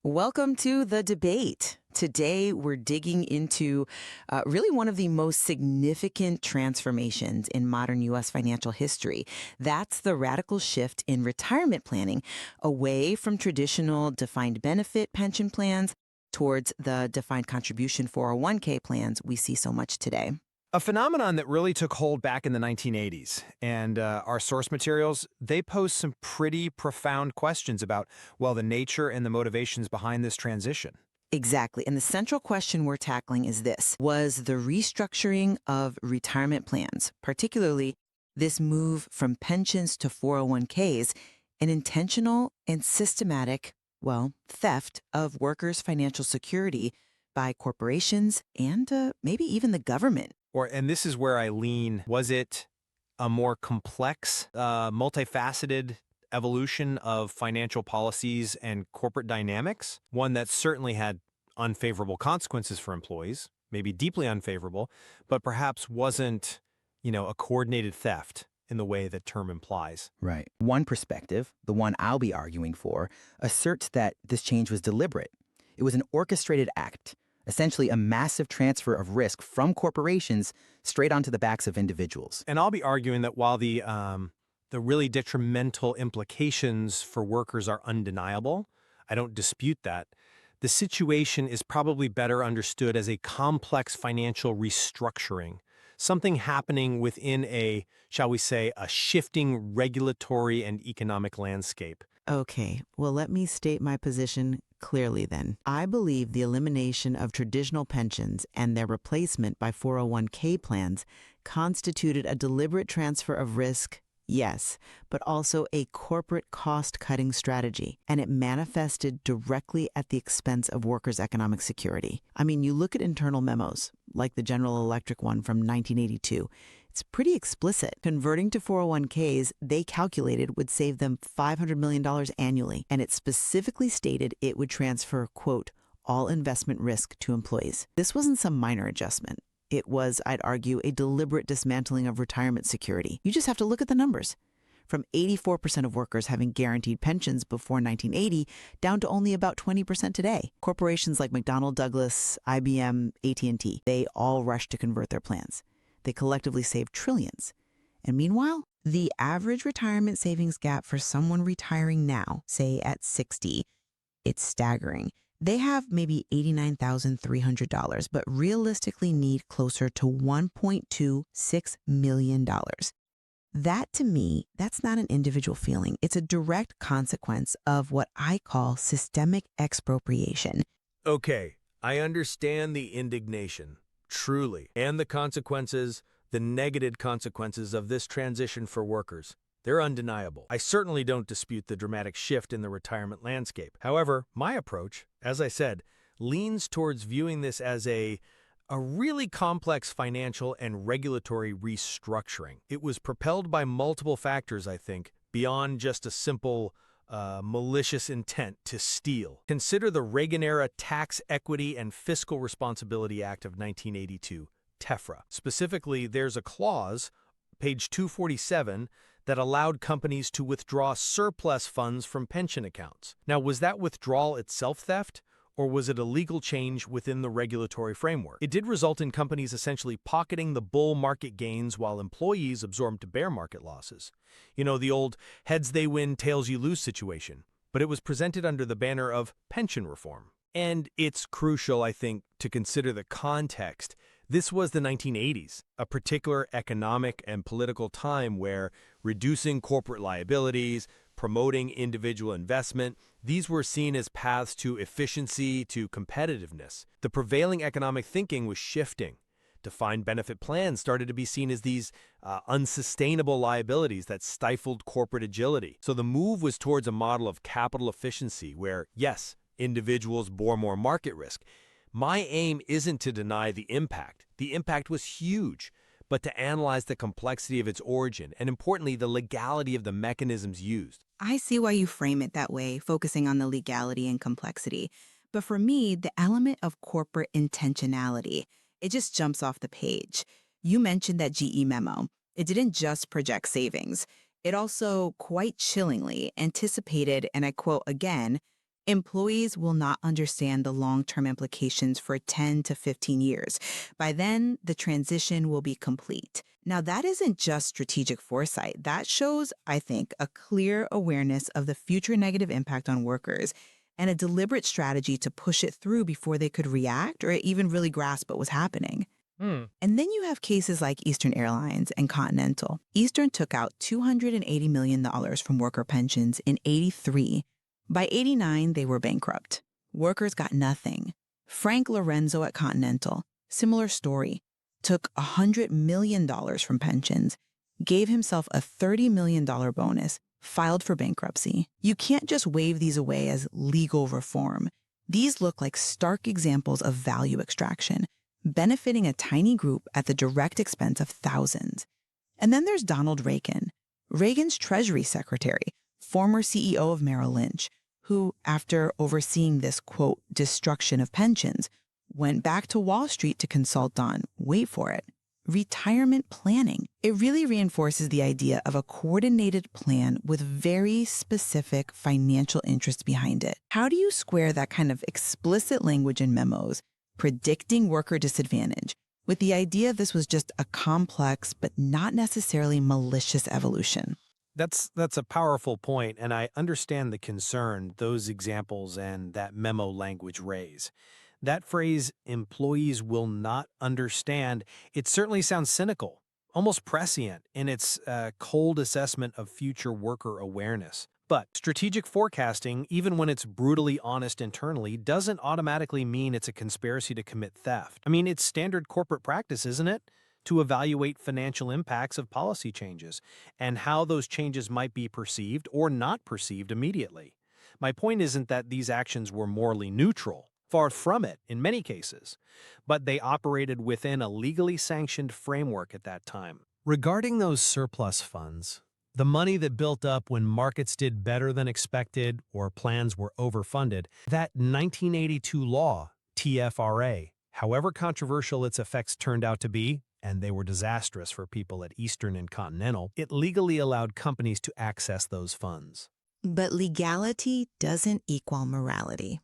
Welcome to the debate. Today, we're digging into really one of the most significant transformations in modern U.S. financial history. That's the radical shift in retirement planning away from traditional defined benefit pension plans towards the defined contribution 401k plans we see so much today. A phenomenon that really took hold back in the 1980s. And our source materials, they pose some pretty profound questions about, well, the nature and the motivations behind this transition. Exactly. And the central question we're tackling is this: was the restructuring of retirement plans, particularly this move from pensions to 401ks, an intentional and systematic, theft of workers' financial security by corporations and maybe even the government? And this is where I lean. Was it a more complex, multifaceted evolution of financial policies and corporate dynamics? One that certainly had unfavorable consequences for employees, maybe deeply unfavorable, but perhaps wasn't, a coordinated theft in the way the term implies. Right. One perspective, the one I'll be arguing for, asserts that this change was deliberate. It was an orchestrated act, essentially a massive transfer of risk from corporations straight onto the backs of individuals. And I'll be arguing that while the really detrimental implications for workers are undeniable, I don't dispute that, the situation is probably better understood as a complex financial restructuring, something happening within shall we say, a shifting regulatory and economic landscape. Okay, well, let me state my position clearly then. I believe the elimination of traditional pensions and their replacement by 401k plans constituted a deliberate transfer of risk, yes, but also a corporate cost-cutting strategy, and it manifested directly at the expense of workers' economic security. I mean, you look at internal memos, like the General Electric one from 1982. It's pretty explicit. Converting to 401ks, they calculated, would save them $500 million annually, and it specifically stated it would transfer, quote, all investment risk to employees. This wasn't some minor adjustment. It was, I'd argue, a deliberate dismantling of retirement security. You just have to look at the numbers. From 84% of workers having guaranteed pensions before 1980 down to only about 20% today. Corporations like McDonnell Douglas, IBM, AT&T, they all rushed to convert their plans. They collectively saved trillions. And meanwhile, the average retirement savings gap for someone retiring now, say at 60, it's staggering. They have maybe $89,300, but realistically need closer to $1.26 million. That, to me, that's not an individual feeling. It's a direct consequence of what I call systemic expropriation. Okay, I understand the indignation, truly, and the consequences, the negative consequences of this transition for workers. They're undeniable. I certainly don't dispute the dramatic shift in the retirement landscape. However, my approach, as I said, leans towards viewing this as a really complex financial and regulatory restructuring. It was propelled by multiple factors, I think, beyond just a simple malicious intent to steal. Consider the Reagan-era Tax Equity and Fiscal Responsibility Act of 1982, TEFRA. Specifically, there's a clause, page 247, that allowed companies to withdraw surplus funds from pension accounts. Now, was that withdrawal itself theft, or was it a legal change within the regulatory framework? It did result in companies essentially pocketing the bull market gains while employees absorbed bear market losses. The old heads they win, tails you lose situation. But it was presented under the banner of pension reform. And it's crucial, I think, to consider the context. This was the 1980s, a particular economic and political time where reducing corporate liabilities, promoting individual investment, these were seen as paths to efficiency, to competitiveness. The prevailing economic thinking was shifting. Defined benefit plans started to be seen as these unsustainable liabilities that stifled corporate agility. So the move was towards a model of capital efficiency where, yes, individuals bore more market risk. My aim isn't to deny the impact. The impact was huge, but to analyze the complexity of its origin and, importantly, the legality of the mechanisms used. I see why you frame it that way, focusing on the legality and complexity. But for me, the element of corporate intentionality, it just jumps off the page. You mentioned that GE memo. It didn't just project savings. It also, quite chillingly, anticipated, and I quote again, Employees will not understand the long-term implications for 10 to 15 years. By then, the transition will be complete. Now, that isn't just strategic foresight. That shows, I think, a clear awareness of the future negative impact on workers and a deliberate strategy to push it through before they could react or even really grasp what was happening. And then you have cases like Eastern Airlines and Continental. Eastern took out $280 million from worker pensions in '83. By '89, they were bankrupt. Workers got nothing. Frank Lorenzo at Continental, similar story, took $100 million from pensions, gave himself a $30 million bonus, filed for bankruptcy. You can't just wave these away as legal reform. These look like stark examples of value extraction, benefiting a tiny group at the direct expense of thousands. And then there's Donald Reagan, Reagan's Treasury Secretary, former CEO of Merrill Lynch, who, after overseeing this, quote, destruction of pensions, went back to Wall Street to consult on, wait for it, retirement planning. It really reinforces the idea of a coordinated plan with very specific financial interests behind it. How do you square that kind of explicit language in memos, predicting worker disadvantage, with the idea this was just a complex but not necessarily malicious evolution? That's a powerful point, and I understand the concern those examples and that memo language raise. That phrase, employees will not understand, it certainly sounds cynical, almost prescient in its cold assessment of future worker awareness. But strategic forecasting, even when it's brutally honest internally, doesn't automatically mean it's a conspiracy to commit theft. I mean, it's standard corporate practice, isn't it? To evaluate financial impacts of policy changes and how those changes might be perceived or not perceived immediately. My point isn't that these actions were morally neutral. Far from it, in many cases, but they operated within a legally sanctioned framework at that time. Regarding those surplus funds, the money that built up when markets did better than expected or plans were overfunded, that 1982 law, TFRA, however controversial its effects turned out to be, and they were disastrous for people at Eastern and Continental, it legally allowed companies to access those funds. But legality doesn't equal morality.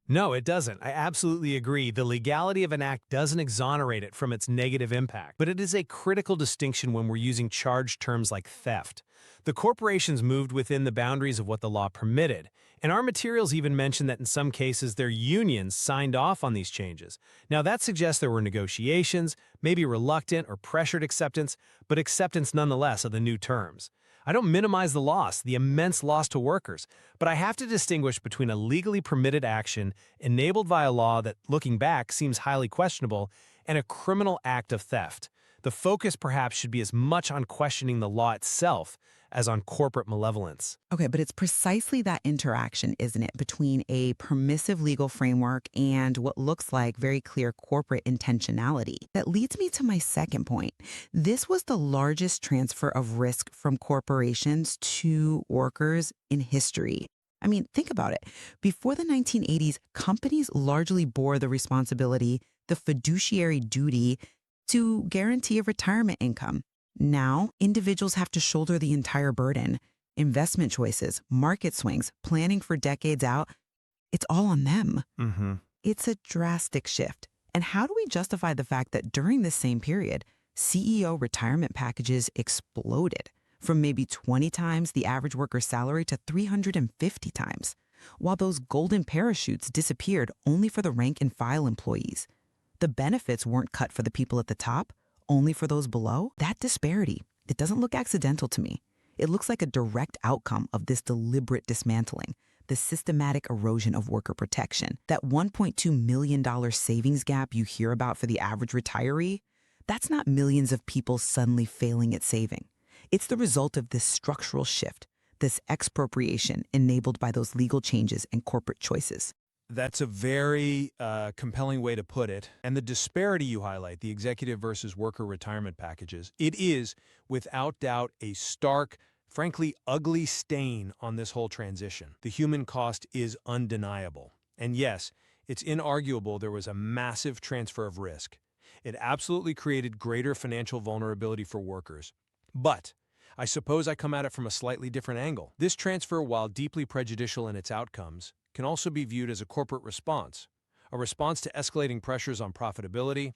No, it doesn't. I absolutely agree. The legality of an act doesn't exonerate it from its negative impact, but it is a critical distinction when we're using charged terms like theft. The corporations moved within the boundaries of what the law permitted, and our materials even mention that in some cases their unions signed off on these changes. Now that suggests there were negotiations, maybe reluctant or pressured acceptance, but acceptance nonetheless of the new terms. I don't minimize the loss, the immense loss to workers, but I have to distinguish between a legally permitted action enabled by a law that, looking back, seems highly questionable, and a criminal act of theft. The focus perhaps should be as much on questioning the law itself as on corporate malevolence. Okay, but it's precisely that interaction, isn't it, between a permissive legal framework and what looks like very clear corporate intentionality that leads me to my second point. This was the largest transfer of risk from corporations to workers in history. I mean, think about it. Before the 1980s, companies largely bore the responsibility, the fiduciary duty to guarantee a retirement income. Now, individuals have to shoulder the entire burden. Investment choices, market swings, planning for decades out, it's all on them. It's a drastic shift. And how do we justify the fact that during this same period, CEO retirement packages exploded from maybe 20 times the average worker's salary to 350 times, while those golden parachutes disappeared only for the rank and file employees? The benefits weren't cut for the people at the top, only for those below. That disparity, it doesn't look accidental to me. It looks like a direct outcome of this deliberate dismantling, the systematic erosion of worker protection. That $1.2 million savings gap you hear about for the average retiree, that's not millions of people suddenly failing at saving. It's the result of this structural shift, this expropriation enabled by those legal changes and corporate choices. That's a very compelling way to put it. And the disparity you highlight, the executive versus worker retirement packages, it is, without doubt, a stark, frankly, ugly stain on this whole transition. The human cost is undeniable. And yes, it's inarguable there was a massive transfer of risk. It absolutely created greater financial vulnerability for workers. But I suppose I come at it from a slightly different angle. This transfer, while deeply prejudicial in its outcomes, can also be viewed as a corporate response, a response to escalating pressures on profitability,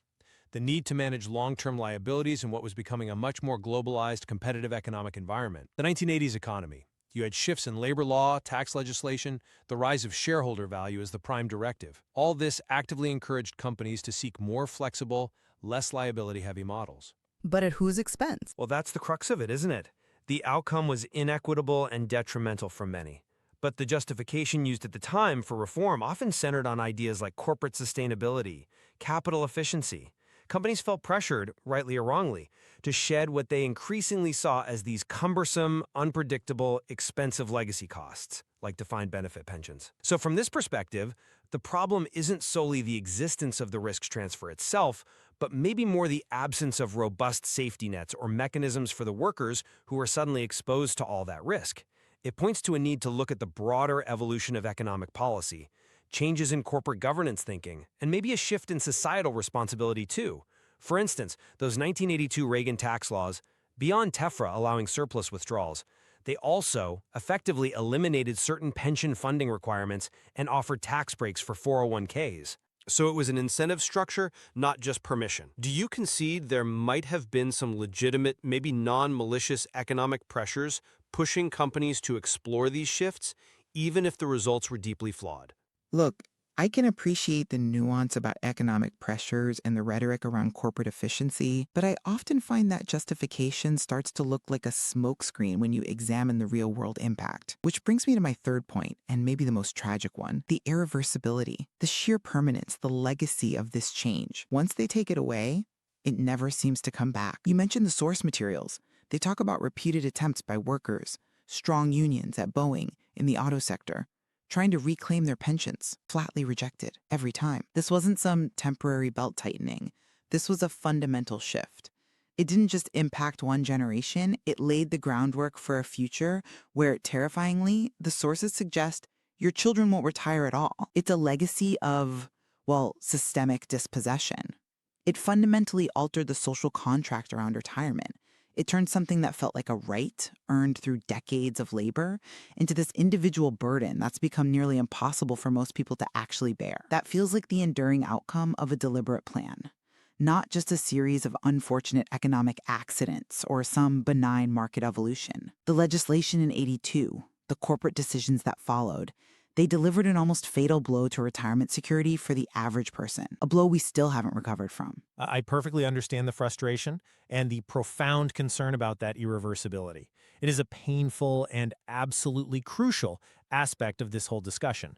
the need to manage long-term liabilities in what was becoming a much more globalized, competitive economic environment. The 1980s economy. You had shifts in labor law, tax legislation, the rise of shareholder value as the prime directive. All this actively encouraged companies to seek more flexible, less liability-heavy models. But at whose expense? Well, that's the crux of it, isn't it? The outcome was inequitable and detrimental for many. But the justification used at the time for reform often centered on ideas like corporate sustainability, capital efficiency. Companies felt pressured, rightly or wrongly, to shed what they increasingly saw as these cumbersome, unpredictable, expensive legacy costs, like defined benefit pensions. So from this perspective, the problem isn't solely the existence of the risk transfer itself, but maybe more the absence of robust safety nets or mechanisms for the workers who are suddenly exposed to all that risk. It points to a need to look at the broader evolution of economic policy, changes in corporate governance thinking, and maybe a shift in societal responsibility too. For instance, those 1982 Reagan tax laws, beyond TEFRA allowing surplus withdrawals, they also effectively eliminated certain pension funding requirements and offered tax breaks for 401ks. So it was an incentive structure, not just permission. Do you concede there might have been some legitimate, maybe non-malicious economic pressures pushing companies to explore these shifts, even if the results were deeply flawed? Look, I can appreciate the nuance about economic pressures and the rhetoric around corporate efficiency, but I often find that justification starts to look like a smokescreen when you examine the real-world impact. Which brings me to my third point, and maybe the most tragic one, the irreversibility, the sheer permanence, the legacy of this change. Once they take it away, it never seems to come back. You mentioned the source materials. They talk about repeated attempts by workers, strong unions at Boeing, in the auto sector, trying to reclaim their pensions, flatly rejected every time. This wasn't some temporary belt tightening. This was a fundamental shift. It didn't just impact one generation, it laid the groundwork for a future where, terrifyingly, the sources suggest your children won't retire at all. It's a legacy of, well, systemic dispossession. It fundamentally altered the social contract around retirement. It turned something that felt like a right, earned through decades of labor, into this individual burden that's become nearly impossible for most people to actually bear. That feels like the enduring outcome of a deliberate plan, not just a series of unfortunate economic accidents or some benign market evolution. The legislation in '82, the corporate decisions that followed, they delivered an almost fatal blow to retirement security for the average person, a blow we still haven't recovered from. I perfectly understand the frustration and the profound concern about that irreversibility. It is a painful and absolutely crucial aspect of this whole discussion.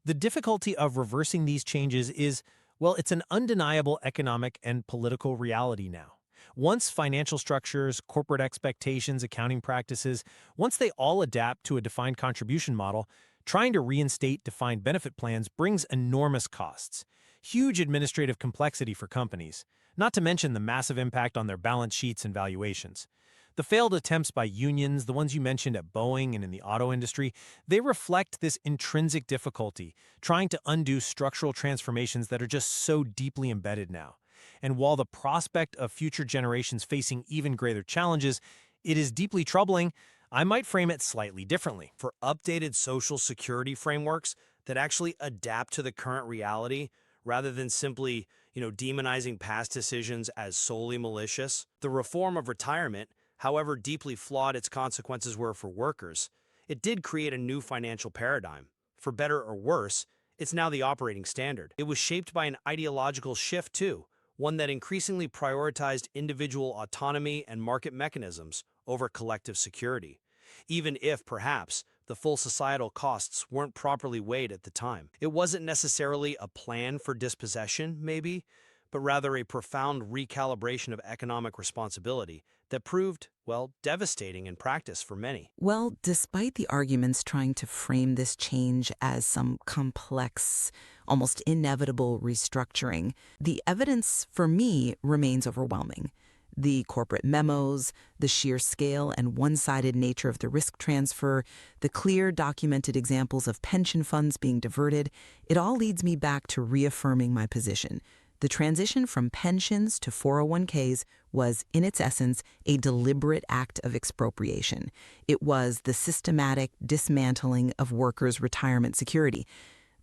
The difficulty of reversing these changes is, well, it's an undeniable economic and political reality now. Once financial structures, corporate expectations, accounting practices, once they all adapt to a defined contribution model, trying to reinstate defined benefit plans brings enormous costs, huge administrative complexity for companies, not to mention the massive impact on their balance sheets and valuations. The failed attempts by unions, the ones you mentioned at Boeing and in the auto industry, they reflect this intrinsic difficulty, trying to undo structural transformations that are just so deeply embedded now. And while the prospect of future generations facing even greater challenges, it is deeply troubling, I might frame it slightly differently. For updated social security frameworks that actually adapt to the current reality rather than simply, demonizing past decisions as solely malicious, the reform of retirement, however deeply flawed its consequences were for workers, it did create a new financial paradigm. For better or worse, it's now the operating standard. It was shaped by an ideological shift too, one that increasingly prioritized individual autonomy and market mechanisms over collective security, even if, perhaps, the full societal costs weren't properly weighed at the time. It wasn't necessarily a plan for dispossession, maybe, but rather a profound recalibration of economic responsibility that proved, well, devastating in practice for many. Well, despite the arguments trying to frame this change as some complex, almost inevitable restructuring, the evidence for me remains overwhelming. The corporate memos, the sheer scale and one-sided nature of the risk transfer, the clear documented examples of pension funds being diverted, it all leads me back to reaffirming my position. The transition from pensions to 401ks was, in its essence, a deliberate act of expropriation. It was the systematic dismantling of workers' retirement security.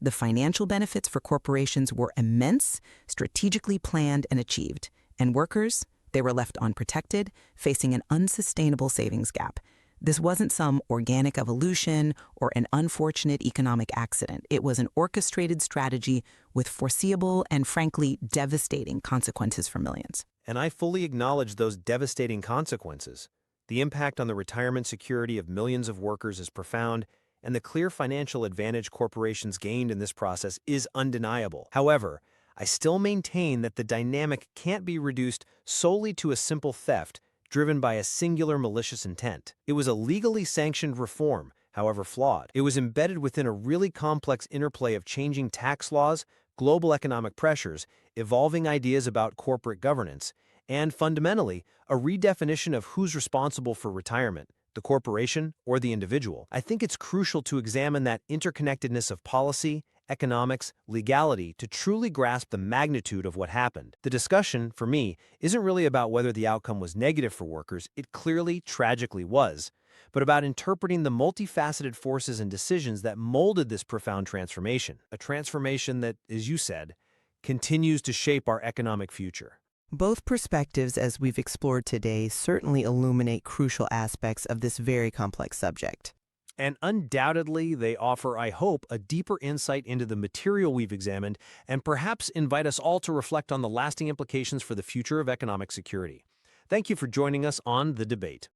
The financial benefits for corporations were immense, strategically planned and achieved. And workers, they were left unprotected, facing an unsustainable savings gap. This wasn't some organic evolution or an unfortunate economic accident. It was an orchestrated strategy with foreseeable and, frankly, devastating consequences for millions. And I fully acknowledge those devastating consequences. The impact on the retirement security of millions of workers is profound, and the clear financial advantage corporations gained in this process is undeniable. However, I still maintain that the dynamic can't be reduced solely to a simple theft driven by a singular malicious intent. It was a legally sanctioned reform, however flawed. It was embedded within a really complex interplay of changing tax laws, global economic pressures, evolving ideas about corporate governance, and fundamentally, a redefinition of who's responsible for retirement, the corporation or the individual. I think it's crucial to examine that interconnectedness of policy, economics, legality to truly grasp the magnitude of what happened. The discussion, for me, isn't really about whether the outcome was negative for workers, it clearly, tragically was, but about interpreting the multifaceted forces and decisions that molded this profound transformation, a transformation that, as you said, continues to shape our economic future. Both perspectives, as we've explored today, certainly illuminate crucial aspects of this very complex subject. And undoubtedly, they offer, I hope, a deeper insight into the material we've examined and perhaps invite us all to reflect on the lasting implications for the future of economic security. Thank you for joining us on The Debate.